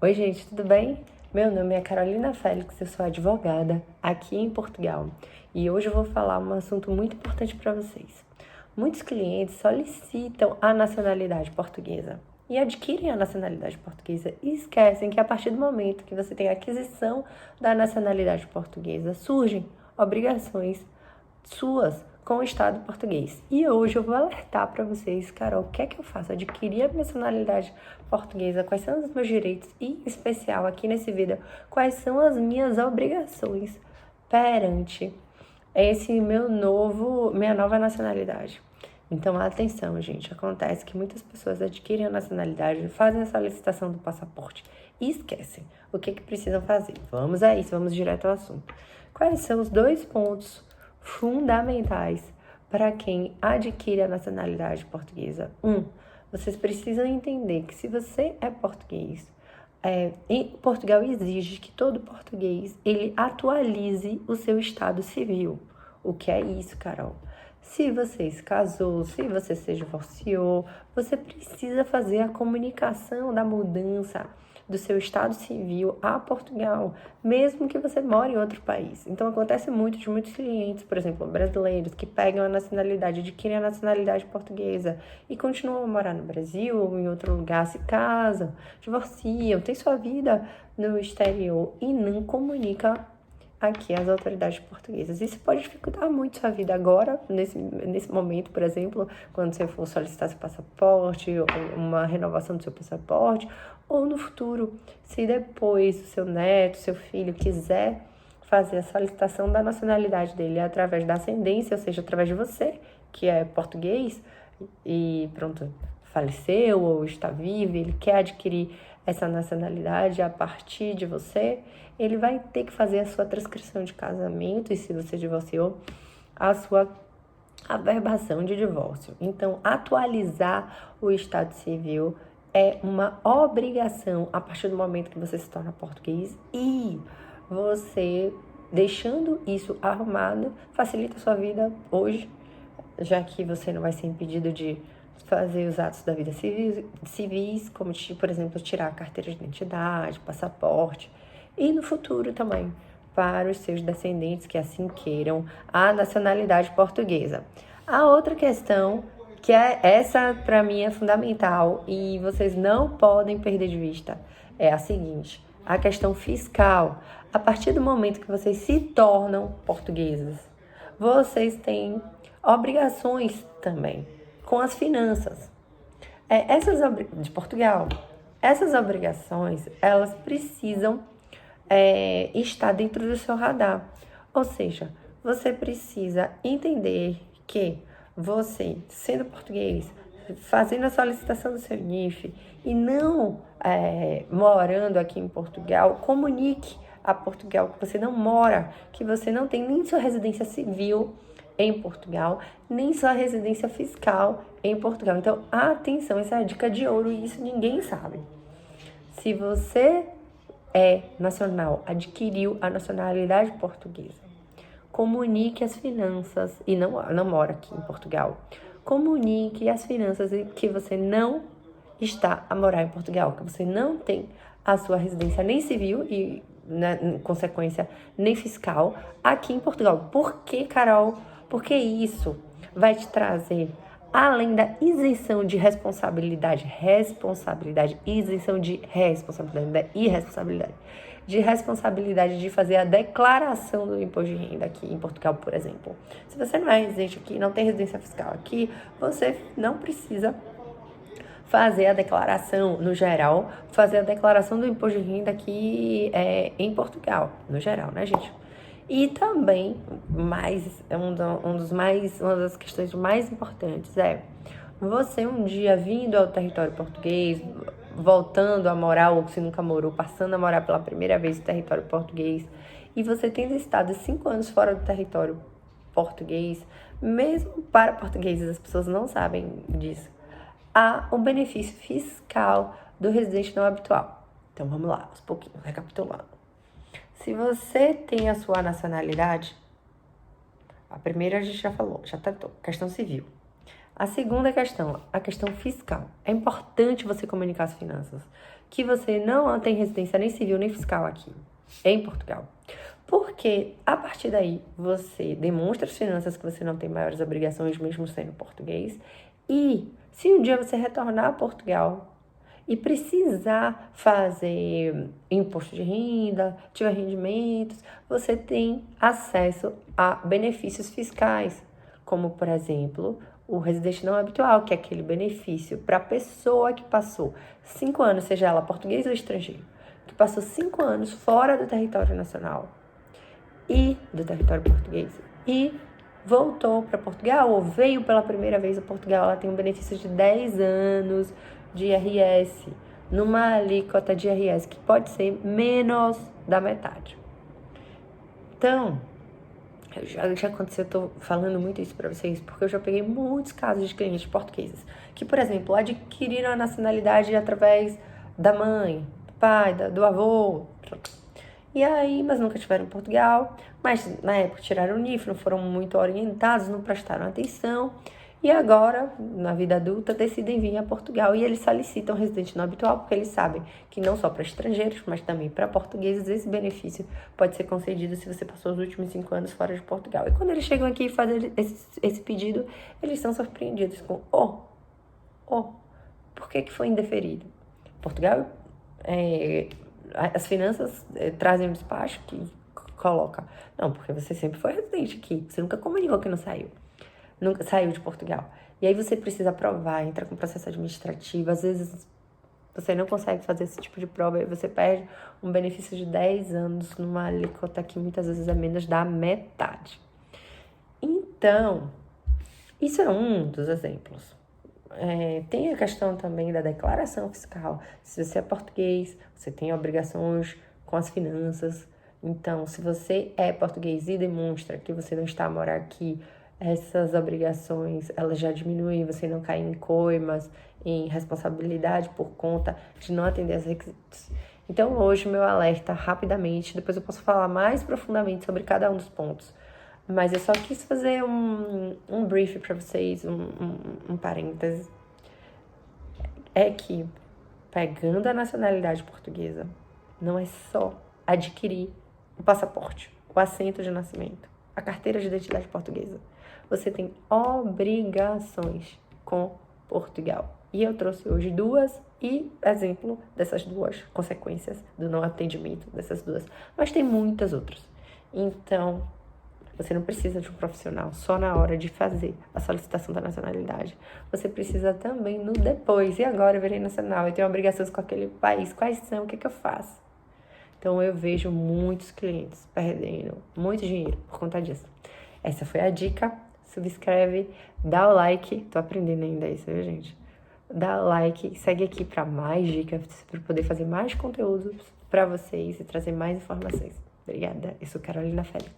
Oi, gente, tudo bem? Meu nome é Carolina Félix, eu sou advogada aqui em Portugal e hoje eu vou falar um assunto muito importante para vocês. Muitos clientes solicitam a nacionalidade portuguesa e adquirem a nacionalidade portuguesa e esquecem que a partir do momento que você tem a aquisição da nacionalidade portuguesa, surgem obrigações suas com o Estado português. E hoje eu vou alertar para vocês, Carol, o que é que eu faço? Adquirir a nacionalidade portuguesa, quais são os meus direitos e, em especial, aqui nesse vídeo, quais são as minhas obrigações perante minha nova nacionalidade. Então, atenção, gente, acontece que muitas pessoas adquirem a nacionalidade, fazem a solicitação do passaporte e esquecem o que precisam fazer. Vamos a isso, vamos direto ao assunto. Quais são os 2 pontos fundamentais para quem adquire a nacionalidade portuguesa? Vocês precisam entender que se você é português, em Portugal exige que todo português ele atualize o seu estado civil. O que é isso, Carol? Se você se casou, se você se divorciou, você precisa fazer a comunicação da mudança do seu estado civil a Portugal, mesmo que você more em outro país. Então, acontece muito de muitos clientes, por exemplo, brasileiros, que pegam a nacionalidade, adquirem a nacionalidade portuguesa e continuam a morar no Brasil ou em outro lugar, se casam, divorciam, têm sua vida no exterior e não comunicam aqui às autoridades portuguesas. Isso pode dificultar muito sua vida agora, nesse momento, por exemplo, quando você for solicitar seu passaporte, ou uma renovação do seu passaporte, ou no futuro, se depois o seu neto, seu filho quiser fazer a solicitação da nacionalidade dele através da ascendência, ou seja, através de você, que é português, e pronto, faleceu ou está vivo, ele quer adquirir essa nacionalidade a partir de você, ele vai ter que fazer a sua transcrição de casamento e, se você divorciou, a sua averbação de divórcio. Então, atualizar o estado civil é uma obrigação a partir do momento que você se torna português, e você, deixando isso arrumado, facilita a sua vida hoje, já que você não vai ser impedido de fazer os atos da vida civis, como, por exemplo, tirar a carteira de identidade, passaporte, e no futuro também, para os seus descendentes que assim queiram a nacionalidade portuguesa. A outra questão, que essa para mim é fundamental e vocês não podem perder de vista, é a seguinte: a questão fiscal. A partir do momento que vocês se tornam portugueses, vocês têm obrigações também com as finanças de Portugal. Essas obrigações, elas precisam estar dentro do seu radar. Ou seja, você precisa entender que você, sendo português, fazendo a solicitação do seu NIF e não morando aqui em Portugal, comunique a Portugal que você não mora, que você não tem nem sua residência civil em Portugal, nem sua residência fiscal em Portugal. Então, atenção, essa é a dica de ouro e isso ninguém sabe. Se você é nacional, adquiriu a nacionalidade portuguesa, comunique as finanças, e não mora aqui em Portugal, comunique as finanças que você não está a morar em Portugal, que você não tem a sua residência nem civil e, em consequência, nem fiscal aqui em Portugal. Por que, Carol? Porque isso vai te trazer, além da isenção de isenção de responsabilidade de fazer a declaração do imposto de renda aqui em Portugal, por exemplo. Se você não é residente aqui, não tem residência fiscal aqui, você não precisa fazer a declaração, no geral, fazer a declaração do imposto de renda aqui em Portugal, no geral, né, gente? E também, uma das questões mais importantes é você um dia vindo ao território português, voltando a morar, ou se nunca morou, passando a morar pela primeira vez no território português, e você tendo estado 5 anos fora do território português, mesmo para portugueses, as pessoas não sabem disso, há um benefício fiscal do residente não habitual. Então vamos lá, aos pouquinhos, recapitulando. Se você tem a sua nacionalidade, a primeira a gente já falou, já tratou, questão civil. A segunda questão, a questão fiscal. É importante você comunicar as finanças. que você não tem residência nem civil nem fiscal aqui, em Portugal. Porque, a partir daí, você demonstra as finanças que você não tem maiores obrigações, mesmo sendo português. E, se um dia você retornar a Portugal e precisar fazer imposto de renda, tiver rendimentos, você tem acesso a benefícios fiscais, como, por exemplo, o residente não habitual, que é aquele benefício para a pessoa que passou 5 anos, seja ela português ou estrangeiro, que passou 5 anos fora do território nacional e do território português e voltou para Portugal ou veio pela primeira vez a Portugal, ela tem um benefício de 10 anos de IRS, numa alíquota de IRS que pode ser menos da metade. Então, já aconteceu, eu tô falando muito isso para vocês, porque eu já peguei muitos casos de clientes portugueses que, por exemplo, adquiriram a nacionalidade através da mãe, do pai, do avô, e aí, mas nunca estiveram em Portugal, mas na época tiraram o NIF, não foram muito orientados, não prestaram atenção, e agora, na vida adulta, decidem vir a Portugal e eles solicitam residente não habitual, porque eles sabem que não só para estrangeiros, mas também para portugueses, esse benefício pode ser concedido se você passou os últimos 5 anos fora de Portugal. E quando eles chegam aqui e fazem esse pedido, eles são surpreendidos com, por que foi indeferido? Portugal, as finanças trazem um despacho que coloca, não, porque você sempre foi residente aqui, você nunca comunicou que não saiu. Nunca saiu de Portugal. E aí você precisa provar, entra com processo administrativo. Às vezes você não consegue fazer esse tipo de prova e você perde um benefício de 10 anos numa alíquota que muitas vezes é menos da metade. Então, isso é um dos exemplos. Tem a questão também da declaração fiscal. Se você é português, você tem obrigações com as finanças. Então, se você é português e demonstra que você não está a morar aqui, essas obrigações, elas já diminuem, você não cai em coimas, em responsabilidade por conta de não atender aos requisitos. Então, hoje, meu alerta, rapidamente, depois eu posso falar mais profundamente sobre cada um dos pontos, mas eu só quis fazer um brief para vocês, um parêntese, é que, pegando a nacionalidade portuguesa, não é só adquirir o passaporte, o assento de nascimento, a carteira de identidade portuguesa. Você tem obrigações com Portugal. E eu trouxe hoje 2 e exemplo dessas 2 consequências do não atendimento dessas 2. Mas tem muitas outras. Então, você não precisa de um profissional só na hora de fazer a solicitação da nacionalidade. Você precisa também no depois. E agora eu virei nacional, eu tenho obrigações com aquele país. Quais são? O que eu faço? Então, eu vejo muitos clientes perdendo muito dinheiro por conta disso. Essa foi a dica. Subscreve, dá o like. Tô aprendendo ainda isso, viu, gente? Dá o like, segue aqui para mais dicas, para poder fazer mais conteúdos para vocês e trazer mais informações. Obrigada. Eu sou Carolina Félix.